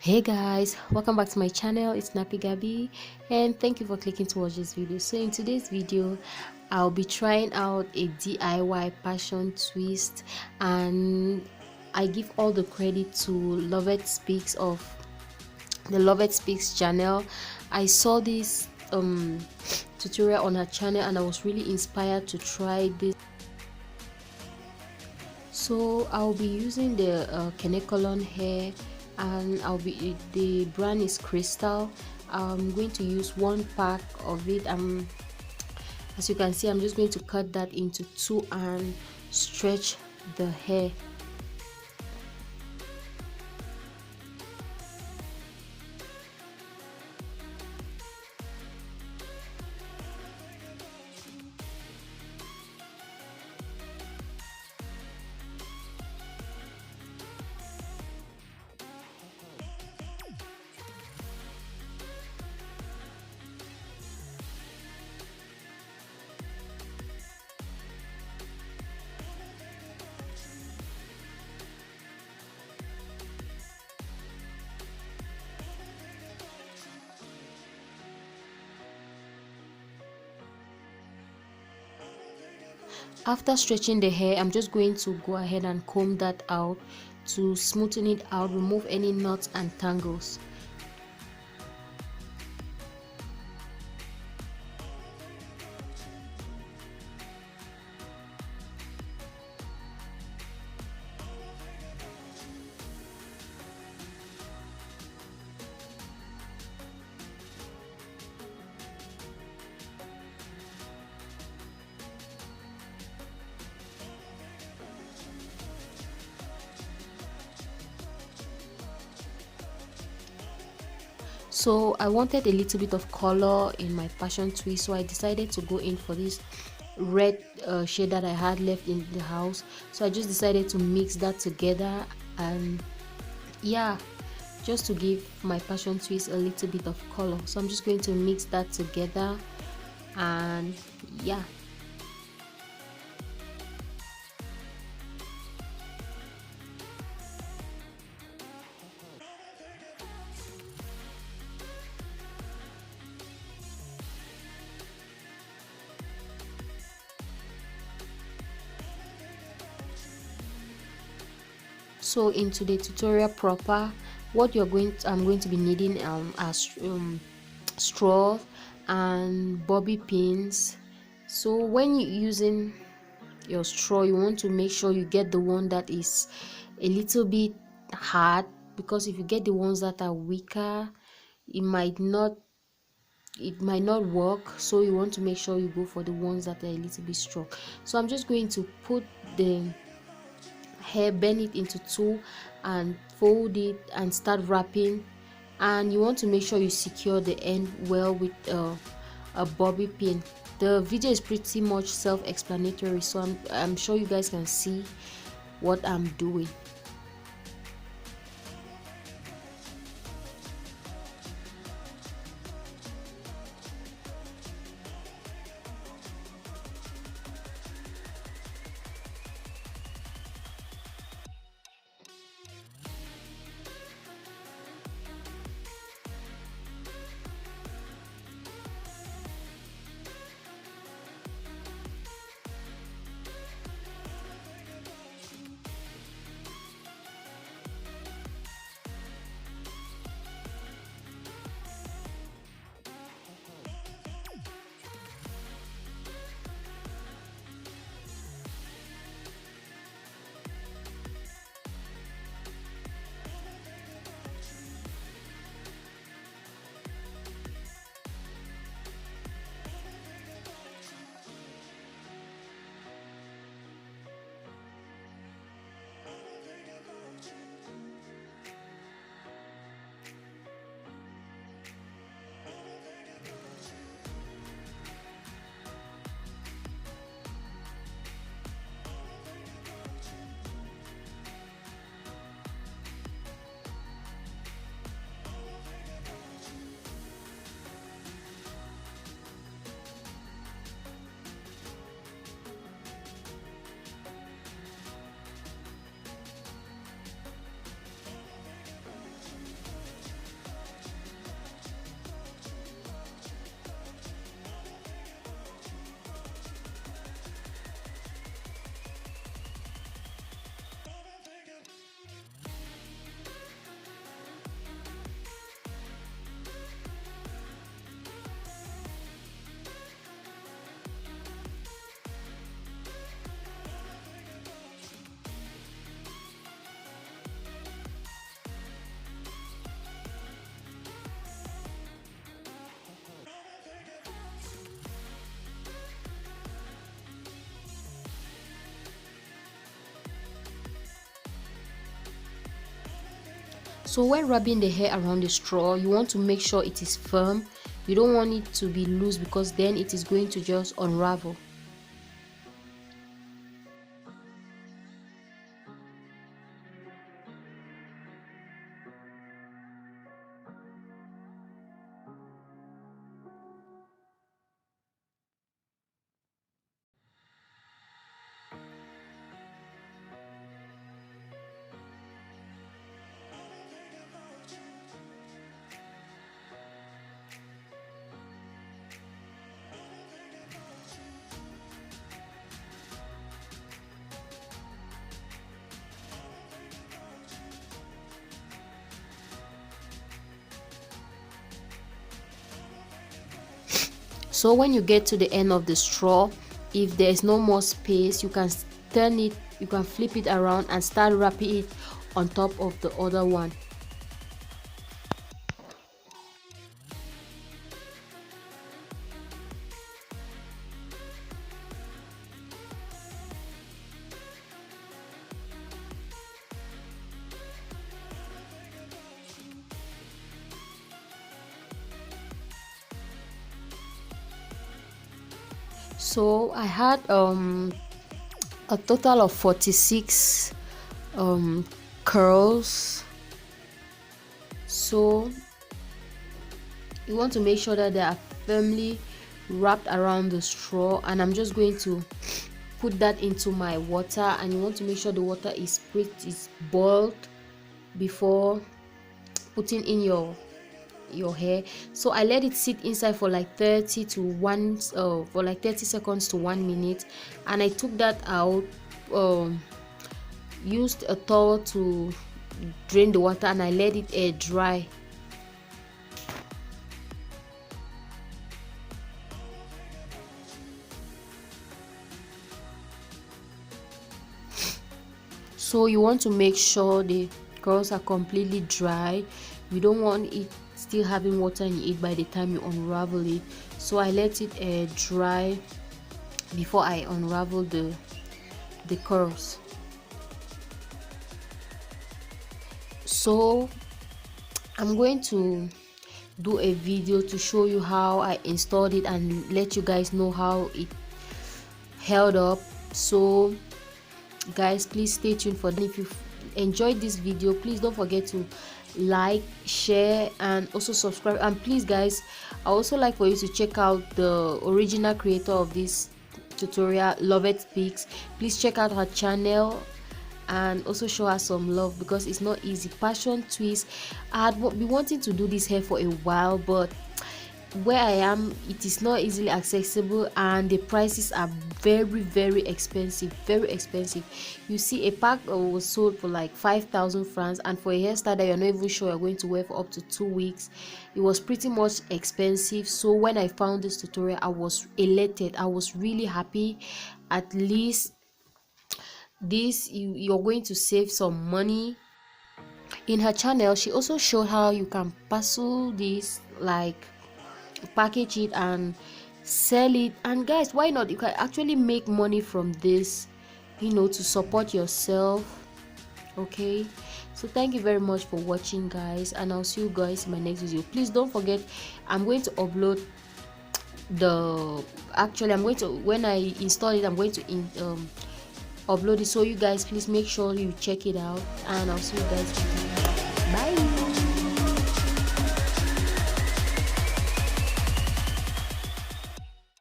Hey guys, welcome back to my channel. It's Nappy Gabby and thank you for clicking to watch this video. So in today's video I'll be trying out a DIY passion twist, and I give all the credit to Loveth Speaks of the Loveth Speaks channel. I saw this tutorial on her channel and I was really inspired to try this. So I'll be using the Kanekalon Hair, and the brand is Crystal. I'm going to use one pack of it. As you can see, I'm just going to cut that into two and stretch the hair. After stretching the hair, I'm just going to go ahead and comb that out to smoothen it out, remove any knots and tangles. So I wanted a little bit of color in my passion twist, so I decided to go in for this red shade that I had left in the house. So I just decided to mix that together, and yeah, just to give my passion twist a little bit of color. So I'm just going to mix that together, and yeah. So into the tutorial proper, what I'm going to be needing are straw and bobby pins. So when you're using your straw, you want to make sure you get the one that is a little bit hard, because if you get the ones that are weaker, it might not work. So you want to make sure you go for the ones that are a little bit strong. So I'm just going to put the hair, bend it into two and fold it and start wrapping, and you want to make sure you secure the end well with a bobby pin. The video is pretty much self-explanatory, so I'm sure you guys can see what I'm doing. So when rubbing the hair around the straw, you want to make sure it is firm. You don't want it to be loose, because then it is going to just unravel. So when you get to the end of the straw, if there is no more space, you can turn it, you can flip it around and start wrapping it on top of the other one. So I had a total of 46 curls. So you want to make sure that they are firmly wrapped around the straw, and I'm just going to put that into my water, and you want to make sure the water is boiled before putting in your hair. So I let it sit inside for like 30 seconds to 1 minute, and I took that out, used a towel to drain the water, and I let it air dry. So you want to make sure the curls are completely dry. You don't want it still having water in it by the time you unravel it. So I let it dry before I unravel the curls. So I'm going to do a video to show you how I installed it and let you guys know how it held up. So guys, please stay tuned for that. If you enjoyed this video, please don't forget to like, share, and also subscribe. And please guys, I also like for you to check out the original creator of this tutorial, Loveth Speaks. Please check out her channel and also show her some love, because it's not easy. Passion twist, I had been wanting to do this hair for a while, but where I am, it is not easily accessible, and the prices are very expensive, very expensive. You see, a pack was sold for like 5,000 francs, and for a hairstyle that you're not even sure you're going to wear for up to 2 weeks, it was pretty much expensive. So when I found this tutorial, I was elated. I was really happy. At least this, you're going to save some money. In her channel, she also showed how you can parcel this, like package it and sell it. And guys, why not? You can actually make money from this, you know, to support yourself. Okay, so thank you very much for watching guys, and I'll see you guys in my next video. Please don't forget, I'm going to upload when I install it, I'm going to upload it. So you guys, please make sure you check it out, and I'll see you guys